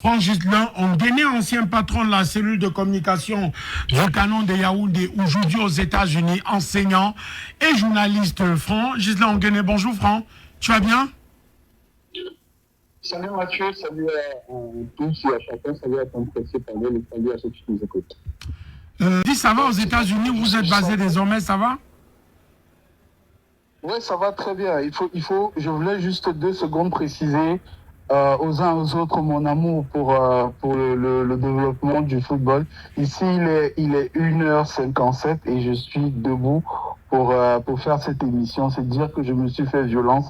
Franck Ghislain Onguéné, ancien patron de la cellule de communication du Canon de Yaoundé, aujourd'hui aux États-Unis, enseignant et journaliste. Franck Ghislain Onguéné, bonjour Franck, tu vas bien? Salut Mathieu, salut à tous et à chacun, salut à ton précieux panel et salut à ceux qui nous écoutent. Dis, ça va aux États-Unis, vous êtes basé désormais, ça va? Oui, ça va très bien. Je voulais juste 2 secondes préciser aux uns aux autres mon amour pour le développement du football. Ici, il est 1h57 et je suis debout pour faire cette émission. C'est dire que je me suis fait violence,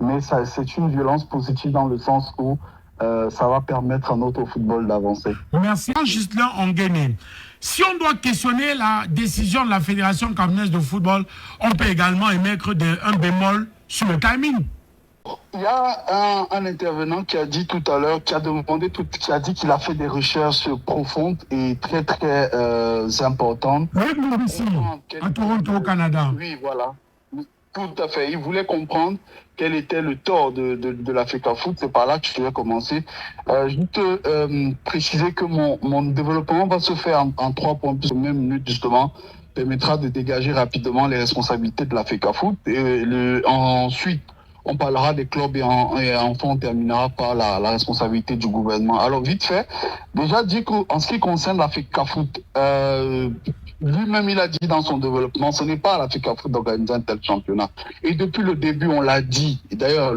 mais c'est une violence positive dans le sens où ça va permettre à notre football d'avancer. Merci. Ghislain Onguéné. Si on doit questionner la décision de la Fédération camerounaise de football, on peut également émettre un bémol sur le timing. Il y a un intervenant qui a dit tout à l'heure, qui a dit qu'il a fait des recherches profondes et très très importantes. Oui, ici, à Toronto, au Canada. Oui, voilà. Tout à fait. Il voulait comprendre quel était le tort de la FECAFOOT. C'est par là que je vais commencer. Juste préciser que mon développement va se faire en 3 points, plus même minutes justement, permettra de dégager rapidement les responsabilités de la FECAFOOT. Et ensuite, on parlera des clubs et enfin on terminera par la responsabilité du gouvernement. Alors vite fait, déjà dit qu'en ce qui concerne la FECAFOOT, lui-même il a dit dans son développement, ce n'est pas à la FECAFOOT d'organiser un tel championnat. Et depuis le début, on l'a dit. Et d'ailleurs,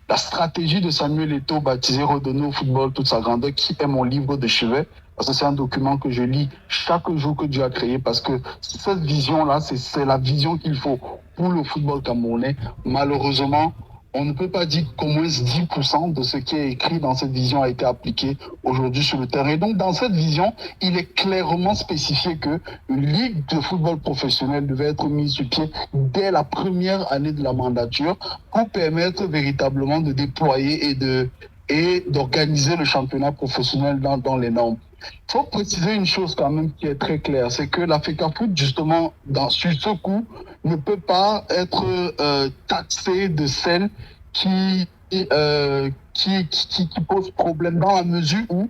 la stratégie de Samuel Eto'o, baptisé Redonner au football toute sa grandeur, qui est mon livre de chevet, parce que c'est un document que je lis chaque jour que Dieu a créé, parce que cette vision-là, c'est la vision qu'il faut pour le football camerounais. Malheureusement, on ne peut pas dire qu'au moins 10% de ce qui est écrit dans cette vision a été appliqué aujourd'hui sur le terrain. Et donc, dans cette vision, il est clairement spécifié que une ligue de football professionnel devait être mise sur pied dès la première année de la mandature pour permettre véritablement de déployer et d'organiser le championnat professionnel dans les normes. Il faut préciser une chose quand même qui est très claire, c'est que la FECAFOOT, justement, sur ce coup, ne peut pas être taxée de celle qui pose problème dans la mesure où,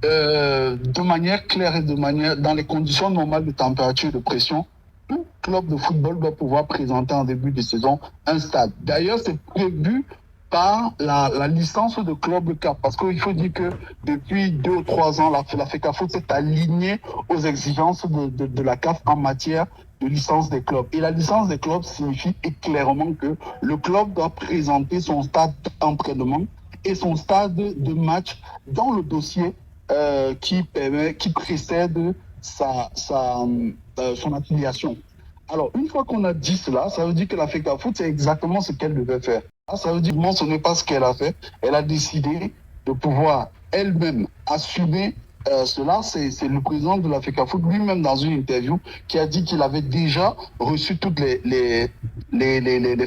de manière claire et dans les conditions normales de température et de pression, tout club de football doit pouvoir présenter en début de saison un stade. D'ailleurs, c'est prévu par la licence de club CAF. Parce qu'il faut dire que depuis 2 ou 3 ans, la FECAFOOT s'est alignée aux exigences de la CAF en matière de licence des clubs. Et la licence des clubs signifie clairement que le club doit présenter son stade d'entraînement et son stade de match dans le dossier qui précède son affiliation. Alors, une fois qu'on a dit cela, ça veut dire que la FECAFOOT, c'est exactement ce qu'elle devait faire. Ça veut dire que ce n'est pas ce qu'elle a fait. Elle a décidé de pouvoir elle-même assumer cela. C'est le président de la FECAFOOT lui-même dans une interview qui a dit qu'il avait déjà reçu toutes les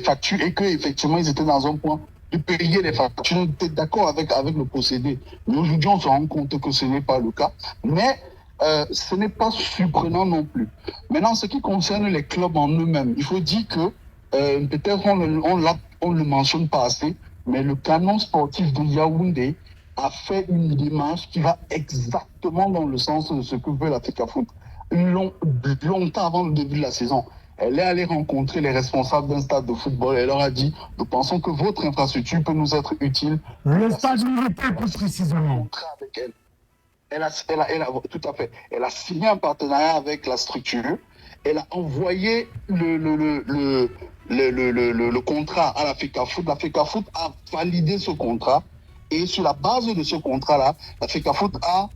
factures et qu'effectivement, ils étaient dans un point de payer les factures. On était d'accord avec le procédé. Mais aujourd'hui, on se rend compte que ce n'est pas le cas. Mais ce n'est pas surprenant non plus. Maintenant, ce qui concerne les clubs en eux-mêmes, il faut dire que peut-être on ne le mentionne pas assez, mais le canon sportif de Yaoundé a fait une démarche qui va exactement dans le sens de ce que veut la FECAFOOT. Longtemps avant le début de la saison, elle est allée rencontrer les responsables d'un stade de football. Elle leur a dit, nous pensons que votre infrastructure peut nous être utile. Le stade militaire, plus précisément. Avec elle. Tout à fait. Elle a signé un partenariat avec la structure. Elle a envoyé le contrat à la FECAFOOT. La FECAFOOT a validé ce contrat. Et sur la base de ce contrat-là, la FECAFOOT a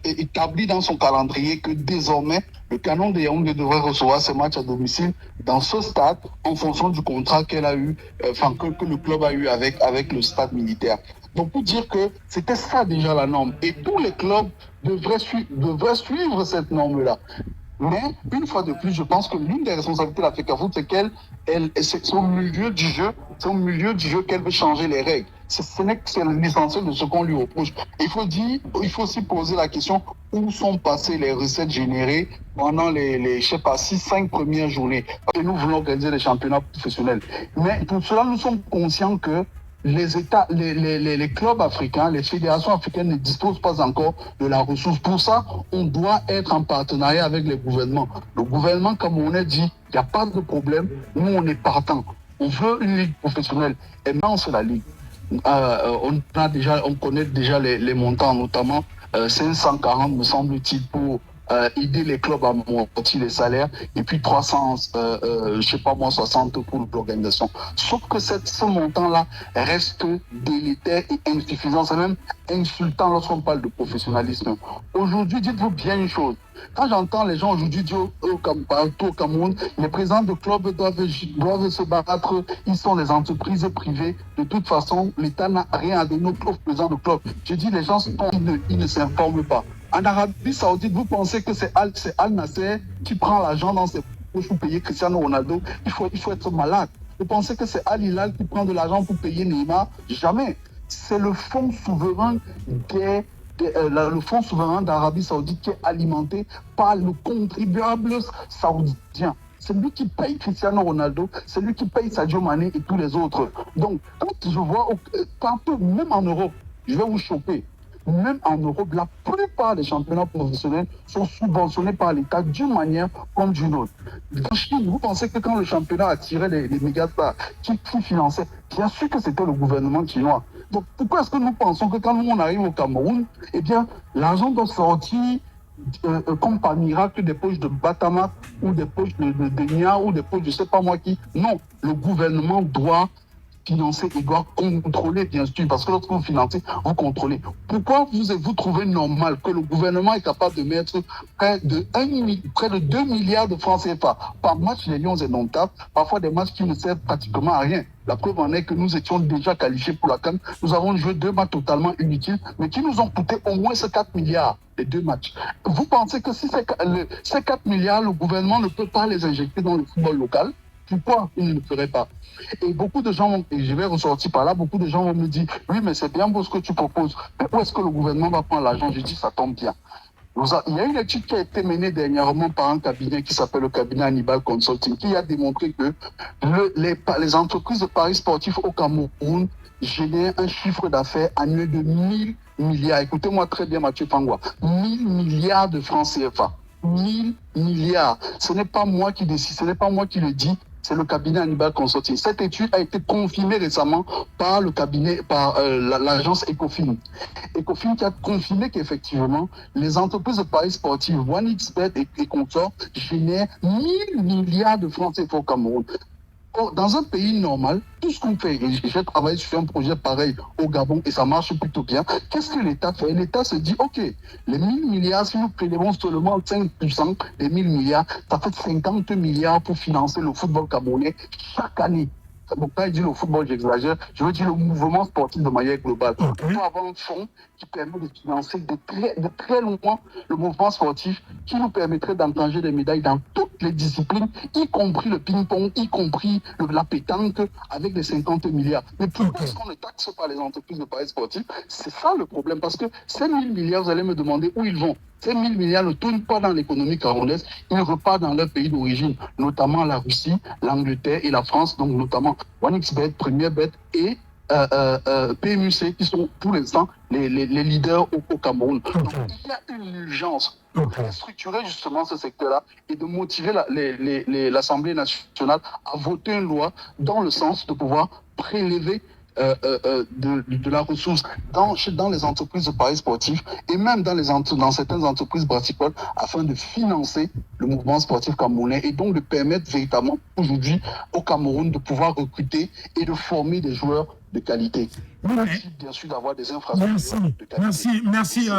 établi dans son calendrier que désormais, le Canon de Yaoundé devrait recevoir ses matchs à domicile dans ce stade en fonction du contrat qu'elle a eu, que le club a eu avec le stade militaire. Donc, pour dire que c'était ça déjà la norme. Et tous les clubs devraient suivre cette norme-là. Mais, une fois de plus, je pense que l'une des responsabilités de la FECAFOOT, c'est son milieu du jeu qu'elle veut changer les règles. Ce n'est que c'est l'essentiel de ce qu'on lui reproche. Il faut aussi poser la question où sont passées les recettes générées pendant les je sais pas, 6-5 premières journées. Parce que nous voulons organiser les championnats professionnels. Mais pour cela, nous sommes conscients que les États, les clubs africains, les fédérations africaines ne disposent pas encore de la ressource. Pour ça, on doit être en partenariat avec les gouvernements. Le gouvernement camerounais dit, il n'y a pas de problème, nous on est partant. On veut une ligue professionnelle. Et maintenant, c'est la ligue. On connaît déjà les montants, notamment 540, me semble-t-il, pour aider les clubs à monter les salaires, et puis 300, je sais pas moi, 60 pour l'organisation. Sauf que ce montant-là reste délétère et insuffisant. C'est même insultant lorsqu'on parle de professionnalisme. Aujourd'hui, dites-vous bien une chose. Quand j'entends les gens aujourd'hui dire partout au Cameroun, les présidents de clubs doivent se battre, ils sont des entreprises privées. De toute façon, l'État n'a rien à donner aux présidents de clubs. Je dis, les gens ils ne s'informent pas. En Arabie Saoudite, vous pensez que c'est Al Nasser qui prend l'argent dans ses poches pour payer Cristiano Ronaldo? Il faut être malade. Vous pensez que c'est Al Hilal qui prend de l'argent pour payer Neymar? Jamais. C'est le fonds souverain le fonds souverain d'Arabie Saoudite qui est alimenté par le contribuable saoudien. C'est lui qui paye Cristiano Ronaldo, c'est lui qui paye Sadio Mané et tous les autres. Donc, quand je vois partout, même en Europe, je vais vous choquer. Même en Europe, la plupart des championnats professionnels sont subventionnés par l'État d'une manière comme d'une autre. En Chine, vous pensez que quand le championnat attirait les méga-stars, qui finançait? Bien sûr que c'était le gouvernement chinois. Donc pourquoi est-ce que nous pensons que quand on arrive au Cameroun, eh bien, l'argent doit sortir comme par miracle des poches de Batama ou des poches de Nia ou des poches de je ne sais pas moi qui? Non, le gouvernement doit financer et doit contrôler, bien sûr, parce que lorsque vous financez, vous contrôlez. Pourquoi vous trouvez normal que le gouvernement est capable de mettre près de 2 milliards de francs CFA par match? Les Lions indomptables, parfois des matchs qui ne servent pratiquement à rien. La preuve en est que nous étions déjà qualifiés pour la CAN. Nous avons joué 2 matchs totalement inutiles, mais qui nous ont coûté au moins ces 4 milliards, les 2 matchs. Vous pensez que si ces 4 milliards, le gouvernement ne peut pas les injecter dans le football local? Pourquoi il ne le ferait pas? Et beaucoup de gens, et je vais ressortir par là, beaucoup de gens vont me dire, oui, mais c'est bien beau ce que tu proposes, mais où est-ce que le gouvernement va prendre l'argent? Je dis, ça tombe bien. Il y a une étude qui a été menée dernièrement par un cabinet qui s'appelle le cabinet Hannibal Consulting, qui a démontré que les entreprises de paris sportifs au Cameroun génèrent un chiffre d'affaires annuel de 1000 milliards. Écoutez-moi très bien, Mathieu Pangwa, 1000 milliards de francs CFA. 1000 milliards. Ce n'est pas moi qui décide, ce n'est pas moi qui le dis, c'est le cabinet Hannibal Consulting. Cette étude a été confirmée récemment par l'agence Ecofin. Ecofin qui a confirmé qu'effectivement, les entreprises de paris sportifs, OneXBet et consorts, génèrent 1000 milliards de francs CFA au Cameroun. Dans un pays normal, tout ce qu'on fait, et j'ai travaillé sur un projet pareil au Gabon et ça marche plutôt bien, qu'est-ce que l'État fait? L'État se dit, ok, les 1000 milliards, si nous prélevons seulement 5% des 1000 milliards, ça fait 50 milliards pour financer le football camerounais chaque année. Donc, quand je dis le football, j'exagère, je veux dire le mouvement sportif de manière globale. On doit avoir un fonds qui permet de financer de très loin le mouvement sportif, qui nous permettrait d'engranger des médailles dans toutes les disciplines, y compris le ping-pong, y compris la pétanque, avec les 50 milliards. Mais pourquoi est-ce qu'on ne taxe pas les entreprises de paris sportifs? C'est ça le problème, parce que ces 1000 milliards, vous allez me demander où ils vont. Ces 1000 milliards ne tournent pas dans l'économie camerounaise, ils repartent dans leur pays d'origine, notamment la Russie, l'Angleterre et la France, donc notamment OneXBet, PremierBet et PMUC, qui sont pour l'instant les leaders au Cameroun. Donc il y a une urgence de structurer justement ce secteur-là et de motiver l'Assemblée nationale à voter une loi dans le sens de pouvoir prélever de la ressource dans les entreprises de paris sportifs et même dans certaines entreprises brassicoles afin de financer le mouvement sportif camerounais et donc de permettre véritablement aujourd'hui au Cameroun de pouvoir recruter et de former des joueurs de qualité. Oui, bien sûr d'avoir des infrastructures de qualité. Merci.